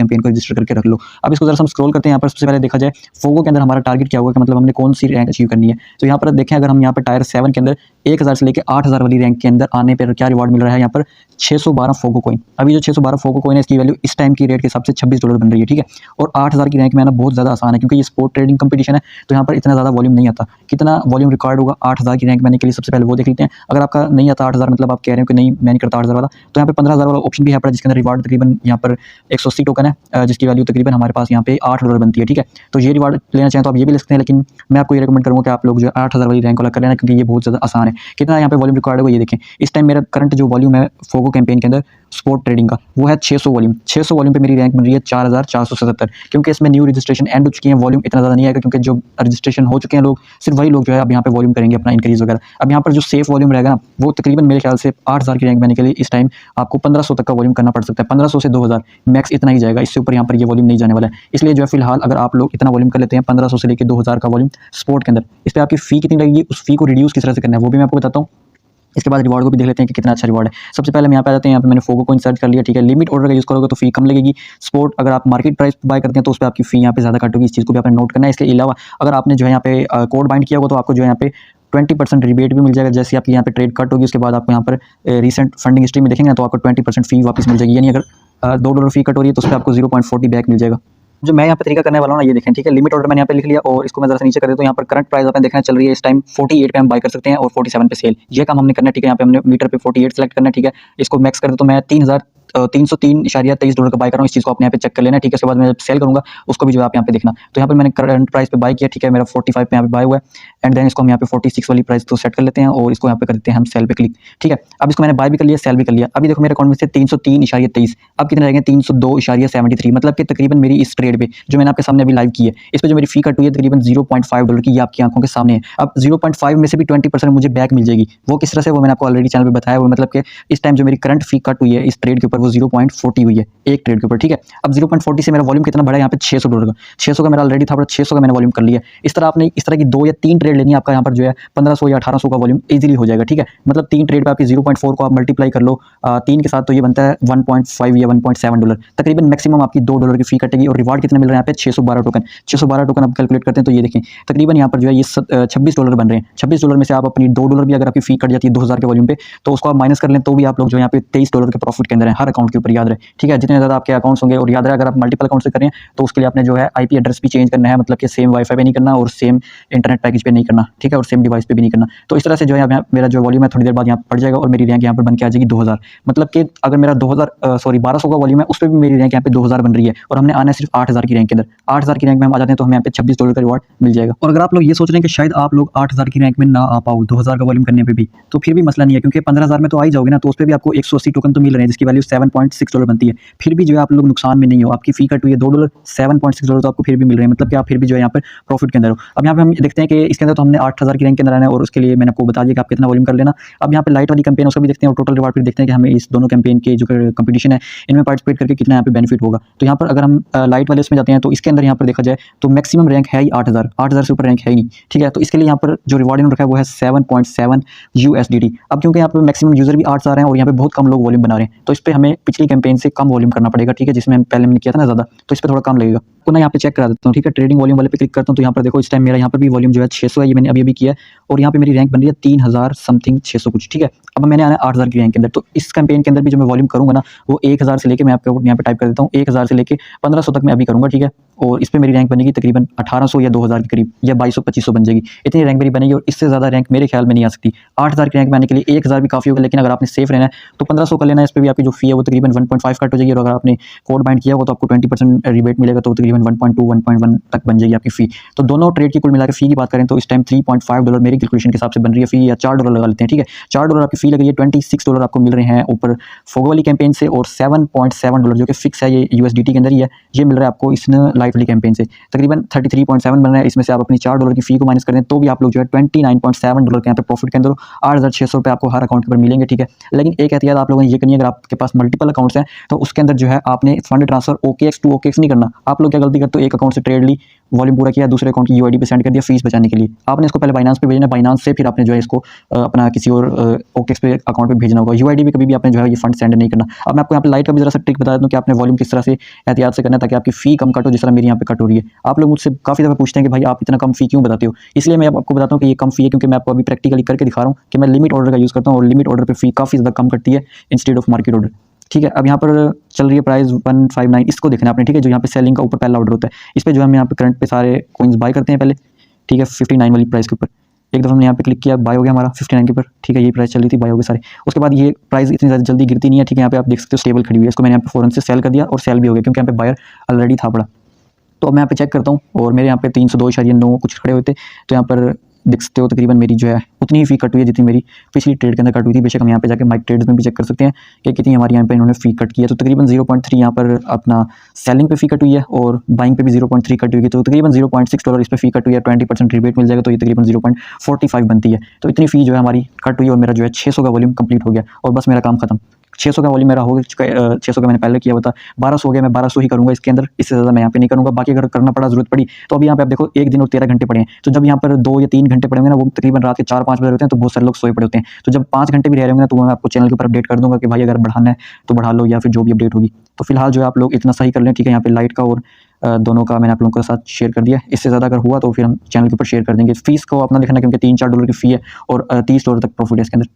Campaign को register करके रख लो। अब इसको जरा हम स्क्रॉल करते हैं, यहाँ पर सबसे पहले देखा जाए फोगो के अंदर हमारा टारगेट क्या होगा कि मतलब हमने कौन सी रैंक अचीव करनी है। तो यहाँ पर देखें, अगर हम यहाँ पर टायर 7 के अंदर 1000 से लेकर 8000 वाली रैंक के अंदर आने पर क्या रिवार्ड मिल रहा है, यहाँ पर 612 फोगो कॉइन। अभी जो 612 फोगो कॉइन है इसकी वैल्यू इस टाइम की रेट के हिसाब से $26 बन रही है, ठीक है। और 8000 की रैंक में आना बहुत ज़्यादा आसान है क्योंकि ये स्पोर्ट ट्रेडिंग कंपटीशन है, तो यहाँ पर इतना ज़्यादा वॉल्यूम नहीं आता। कितना वॉल्यूम रिकॉर्ड होगा 8000 की रैंक में आने के लिए, सबसे पहले वो देख लेते हैं। अगर आपका नहीं आता 8000, मतलब आप कह रहे हो कि नहीं मैं नहीं करता 8000 वाला, तो यहाँ पे 15000 वाला ऑप्शन भी है, जिसके अंदर रिवार्ड तकरीबन यहाँ पर 180 टोकन है, जिसकी वैल्यू तकरीबन हमारे पास यहाँ पे $8 बनती है, ठीक है। तो ये रिवार्ड लेना चाहें तो आप ये भी ले सकते हैं, लेकिन मैं आपको ये रिकमेंड करूँगा कि आप लोग जो 8000 वाली रैंक वाला कर लेना, क्योंकि ये बहुत ज़्यादा आसान है। कितना यहाँ पे वॉल्यूम रिकॉर्ड होगा ये देखें। इस टाइम मेरा करंट जो वॉल्यूम है फोगो कैंपेन के अंदर स्पोर्ट ट्रेडिंग का, वो है 600 वॉल्यूम। 600 वॉल्यूम पे मेरी रैंक बन रही है 4477, क्योंकि इसमें न्यू रजिस्ट्रेशन एंड हो चुकी है, वॉल्यूम इतना ज़्यादा नहीं आएगा क्योंकि जो रजिस्ट्रेशन हो चुके हैं लोग, सिर्फ वही लोग जो है अब यहाँ पे वॉल्यूम करेंगे अपना इंक्रीज वगैरह। अब यहाँ पर जो सेफ वॉल्यूम रहेगा ना, वो तकरीबन मेरे ख्याल से 8000 की रैंक बनने के लिए इस टाइम आपको 1500 तक का वॉल्यूम करना पड़ सकता है। 1500 से 2000 मैक्स इतना ही जाएगा, इससे ऊपर यहाँ पर ये वॉल्यूम नहीं जाने वाला है। इसलिए जो है फिलहाल अगर आप लोग इतना वॉल्यूम कर लेते हैं 1500 से लेकर 2000 का वॉल्यूम स्पोर्ट के अंदर, इस पर आपकी फ़ी कितनी लगेगी, उस फी को रिड्यूस किस तरह से करना है वो भी मैं आपको बताता हूँ। इसके बाद रिवार्ड को भी देख लेते हैं कि कितना अच्छा रिवार्ड है। सबसे पहले हम यहाँ पे आ जाते हैं, यहाँ पे मैंने फोगो को इंसर्ट कर लिया, ठीक है। लिमिट ऑर्डर का यूज़ करोगे तो फी कम लगेगी। स्पोर्ट अगर आप मार्केट प्राइस बाय करते हैं तो उस पर आपकी फी यहाँ पे ज़्यादा कट होगी, इस चीज़ को भी आपने नोट करना है। इसके अलावा अगर आपने जो है यहाँ पे कोड बाइंड किया होगा तो आपको जो है यहाँ पे 20% रिबेट भी मिल जाएगा। जैसे आपकी यहाँ पे ट्रेड कट होगी उसके बाद आपको यहाँ पर रिसेंट फंडिंग हिस्ट्री में देखेंगे तो आपको 20% फी वापस मिल जाएगी, यानी अगर $2 फी कट हो रही है तो उस पर आपको 0.40 बैक मिल जाएगा। जो मैं यहाँ पे तरीका करने वाला हूँ ना, ये देखें, ठीक है। लिमिट ऑर्डर मैंने यहाँ पे लिख लिया और इसको मैं जरा से नीचे कर देता हूँ। यहाँ पर करंट प्राइस आपने देखना चल रही है इस टाइम 48 पे हम बाय कर सकते हैं और 47 पे सेल। ये काम हमने करना है, ठीक है। यहाँ पे हमने मीटर पे 48 सेलेक्ट करना है, ठीक है। इसको मैक्स कर दे तो मैं $303.23 का बाय कर रहा हूँ। इस चीज़ को आपने यहाँ पे चेक कर लेना है, ठीक है। उसके बाद मैं सेल करूँगा उसको भी जो है आप यहाँ पे देखना। तो यहाँ पर मैंने करंट प्राइस पे बाय किया, ठीक है। मेरा 45 पे यहाँ पे बाय हुआ है एंड देन इसको हम यहाँ पे 46 वाली प्राइस तो सेट कर लेते हैं और इसको यहाँ पे कर देते हैं हम सेल पे क्लिक, ठीक है। अब इसको मैंने बाय भी कर लिया, सेल भी कर लिया। अभी देखो मेरे अकाउंट में से 303.23, अब कितने रहेंगे 302.73, मतलब कि तकरीबन मेरी इस ट्रेड पे जो मैंने आपके सामने अभी लाइव की है, इस पर जो मेरी फी कट हुई है तकरीबन $0.5 की, ये आपकी आंखों के सामने है। अब 0.5 में से भी 20% मुझे बैक मिल जाएगी। वो किस तरह से, वो मैंने आपको ऑलरेडी चैनल पे बताया। वो मतलब कि इस टाइम जो मेरी करंट फी कट हुई है इस ट्रेड के ऊपर वो 0.40 हुई है एक ट्रेड के ऊपर, ठीक है। अब 0.40 से मेरा वॉल्यूम कितना बढ़ा है यहाँ पे $600 का। 600 का मेरा ऑलरेडी था, 600 का मैंने वॉल्यूम कर लिया। इस तरह आपने इस तरह की 2 या 3 ट्रेड लेनी है, आपका यहाँ पर जो है 1500 या 1800 का वॉल्यूम इजीली हो जाएगा, ठीक है। मतलब 3 ट्रेड पे आपकी 0.4 को आप मल्टीप्लाई कर लो 3 के साथ तो ये बनता है 1.5 या $1.7। तकरीबन मैक्सिमम आपकी $2 की फी कटेगी और रिवार्ड कितने मिल रहे हैं यहाँ पे 612 टोकन। 612 टोकन आप कैलकुलेट करते हैं तो ये देखें तकरीबन यहाँ पर जो है ये $26 बन रहे हैं। $26 में से आप अपनी $2 भी अगर आपकी फी कट जाती है 2000 के वॉल्यूम पे तो उसको आप माइनस कर लें तो भी आप लोग जो यहाँ पे $23 के प्रॉफिट के अंदर है हर अकाउंट के ऊपर, याद रहे, ठीक है। जितने ज़्यादा आपके अकाउंट्स होंगे, और याद रहे अगर आप मल्टीपल अकाउंट से करें तो उसके लिए आपने जो है IP एड्रेस भी चेंज करना है, मतलब कि सेम वाईफाई पे नहीं करना और सेम इंटरनेट पैकेज पे नहीं करना, ठीक है, और सेम डिवाइस पे भी नहीं करना। तो इस तरह से जो है मेरा जो वॉल्यूम है थोड़ी देर बाद यहाँ पड़ जाएगा और मेरी रैंक यहाँ पर बन के आ जाएगी 2000। मतलब कि अगर मेरा 1200 का वॉल्यूम है उस पर भी मेरी रैंक यहाँ पे 2000 बन रही है और हमने आना है सिर्फ 8000 की रैंक के अंदर। 8000 की रैंक में हम आ जाते हैं तो हमें यहाँ पे $26 का रिवार्ड मिल जाएगा। और अगर आप लोग ये सोच रहे हैं कि शायद आप लोग 8000 की रैंक में ना आ पाओ 2000 का वॉल्यूम करने पे भी, तो फिर भी मसला नहीं है, क्योंकि 15000 में तो आ ही जाओगे ना, तो उस पर भी आपको 180 टोकन तो मिल रहे हैं जिसकी वैल्यू $7.6 बनती है। फिर भी जो है आप लोग नुकसान में नहीं हो, आपकी फी कट हुई है $2, $7.6 तो आपको फिर भी मिल रहे हैं, मतलब कि आप फिर भी जो है यहाँ पर प्रॉफिट के अंदर हो। अब यहाँ पे हम देखते हैं कि इसके अंदर तो हमने 8000 की रैंक के अंदर आना है और उसके लिए मैंने आपको बता दिया कि आप कितना वॉल्यूम कर लेना। अब यहाँ पे लाइट वाली कैंपेन उसको भी देखते हैं और टोटल रिवार्ड भी देखते हैं कि हमें इस दोनों कैंपेन के जो कंपटीशन है इनमें पार्टिसिपेट करके कितना यहाँ पे बेनिफिट होगा। तो यहाँ पर अगर हम लाइट वाले उसमें जाते हैं तो इसके अंदर यहाँ पर देखा जाए तो मैक्सिमम रैंक है ही 8000 से ऊपर रैंक है ही नहीं, ठीक है। तो इसके लिए यहाँ पर जो रिवार्ड इन्होंने रखा है वो है 7.7 USDT। अब क्योंकि यहाँ पे मैक्सिमम यूजर भी 8000 हैं और यहाँ पे बहुत कम लोग वॉल्यूम बना रहे हैं तो इस पर हमें पिछली कैंपेन से कम वॉल्यूम करना पड़ेगा, ठीक है, जिसमें पहले मैंने किया था ना ज़्यादा, तो इस पर थोड़ा कम लगेगा। तो मैं यहाँ पे चेक करा देता हूँ, ठीक है। ट्रेडिंग वॉल्यूम वाले पे क्लिक करता हूँ तो यहाँ पर देखो इस टाइम मेरा यहाँ पर भी वॉल्यूम जो है 600 है, ये मैंने अभी किया है और यहाँ पे मेरी रैंक बन रही है 3000 समथिंग 600 कुछ, ठीक है। अब मैंने आना है 8000 की रैंक के अंदर, तो इस कैंपेन के अंदर भी जो मैं वॉल्यूम करूँगा ना वो 1000 से लेके, मैं आपको यहाँ पे टाइप कर देता हूँ, 1000 से लेके 1500 तक मैं अभी करूँगा, ठीक है। और इस पर मेरी रैंक बनेगी तकरीबन 1800 या 2000 के करीब या 2200-2500 बन जाएगी, इतनी रैंक मेरी बनेगी और इससे ज़्यादा रैंक मेरे ख्याल में नहीं आ सकती। 8000 की रैंक में आने के लिए 1000 भी काफ़ी होगा, लेकिन अगर आपने सेफ रहना है तो 1500 कर लेना है। इस पर भी आपकी जो फी है वो तकरीबन 1.5 कट हो जाएगी और अगर आपने कोड बाइंड किया होगा तो आपको 20% रिबेट मिलेगा, तो तकरीबन 1.2-1.1 तक बन जाएगी आपकी फी। तो दोनों ट्रेड की कुल मिलाकर फी की बात करें तो इस टाइम $3.5 मेरी कैलकुलेशन के हिसाब से बन रही है फी, या $4 लगा लेते हैं, ठीक है। $4 आपकी फी लग रही है, $26 आपको मिल रहे हैं ऊपर फोगो वाली कैंपेन से और $7.7 जो कि फिक्स है, ये USDT के अंदर ही है, ये मिल रहा है आपको इस लाइट वाली कैंपेन से। तकरीबन 33.7 बन रहा है, इसमें से आप अपनी $4 की फी को माइनस कर दें तो भी आप लोग जो है $29.7 के यहाँ पे प्रॉफिट के अंदर 8600 रुपये आपको हर अकाउंट के ऊपर मिलेंगे, ठीक है। लेकिन एक एहतियात आप लोगों ने ये करनी है, अगर आपके पास मल्टीपल अकाउंट्स हैं तो उसके अंदर जो है आपने fund transfer OKX to OKX नहीं करना। आप लोग क्या गलती करते हो, एक अकाउंट से ट्रेड ली, वॉल्यूम पूरा किया, दूसरे अकाउंट की यूआईडी पे सेंड कर दिया फीस बचाने के लिए। आपने इसको पहले बाइनांस पे भेजना, बाइनांस से फिर आपने जो है इसको अपना किसी और ओकेक्स पे अकाउंट पे भेजना होगा। यूआईडी पे कभी भी आपने जो है ये फंड सेंड नहीं करना। अब मैं आपको यहाँ पे लाइट का भी जरा सा ट्रिक बता देता हूँ कि आपने वॉल्यूम किस तरह से एहतियात से करना है ताकि आपकी फ़ी कम कट हो, जिस तरह मेरी यहाँ पे कट हो रही है। आप लोग मुझसे काफ़ी दफ़ा पूछते हैं कि भाई आप इतना कम फ़ी क्यों बताते हो, इसलिए मैं आपको बताता हूँ कि ये कम फ़ी है क्योंकि मैं आपको अभी प्रैक्टिकली करके दिखा रहा हूँ कि मैं लिमिट ऑर्डर का यूज़ करता हूँ और लिमिट ऑर्डर पे फ़ी काफ़ी ज़्यादा कम कटती है इंस्टेड ऑफ मार्केट ऑर्डर। ठीक है, अब यहाँ पर चल रही है प्राइस 159, इसको देखना है आपने। ठीक है, जो यहाँ पे सेलिंग का ऊपर पहला ऑर्डर होता है, इस पे जो हम यहाँ पे करंट पे सारे कॉइन्स बाय करते हैं पहले। ठीक है, 59 वाली प्राइस के ऊपर एक दफ़ा हमने यहाँ पे क्लिक किया, बाय हो गया हमारा 59 के ऊपर। ठीक है, ये प्राइस चल रही थी, बाय हो गए सारे। उसके बाद ये प्राइस इतनी ज़्यादा जल्दी गिरती नहीं है। ठीक है, यहाँ पे आप देख सकते हो स्टेबल खड़ी हुई है। इसको मैंने यहाँ पे फ़ौरन से सेल कर दिया और सेल भी हो गया क्योंकि यहाँ पे बायर ऑलरेडी था पड़ा। तो अब मैं यहाँ पे चेक करता हूँ और मेरे यहाँ पे 302.9 कुछ खड़े हुए थे। तो यहाँ पर देख सकते हो तकरीबन मेरी जो है उतनी ही फ़ी कट हुई है जितनी मेरी पिछली ट्रेड के अंदर कट हुई थी। बेशक हम यहाँ पे जाके माइक ट्रेड्स में भी चेक कर सकते हैं कि कितनी हमारी यहाँ पे इन्होंने फ़ी कट की है। तो तकरीबन 0.3 यहाँ पर अपना सेलिंग पे फ़ी कट हुई है और बाइंग पे भी 0.3 कट हुई है। तो तकरीबन $0.6 इस पे फ़ी कट हुई है। 20% रिबेट मिल जाएगा तो ये तकरीबन 0.45 बनती है। तो इतनी फ़ी जो है हमारी कट हुई और मेरा जो है 600 का वॉल्यूम कंप्लीट हो गया और बस मेरा काम खत्म। 600 का वॉल्यूम मेरा हो चुका है। 600 का मैंने पहले किया हुआ था, 1200 हो गया। मैं 1200 ही करूँगा इसके अंदर, इससे ज़्यादा मैं यहाँ पे नहीं करूँगा। बाकी अगर करना पड़ा, ज़रूरत पड़ी तो अभी यहाँ पे आप देखो 1 दिन और 13 घंटे पड़े हैं। तो जब यहाँ पर 2 या 3 घंटे पड़े होंगे ना, वो तकरीबन रात के 4-5 बजे होते हैं, तो बहुत सारे लोग सोए पड़े होते हैं। तो जब 5 घंटे भी रह रहे होंगे ना, तो मैं आपको चैनल के ऊपर अपडेट कर दूँगा कि भाई अगर बढ़ाना है तो बढ़ा लो या फिर जो भी अपडेट होगी। तो फिलहाल जो है आप लोग इतना सही कर लें। ठीक है, यहाँ पे लाइट का और दोनों का मैंने आप लोगों के साथ शेयर कर दिया। इससे ज़्यादा अगर हुआ तो फिर हम चैनल के ऊपर शेयर कर देंगे। फ़ीस को अपना देखना क्योंकि $3-4 की फ़ी है और $30 तक प्रॉफिट है इसके अंदर।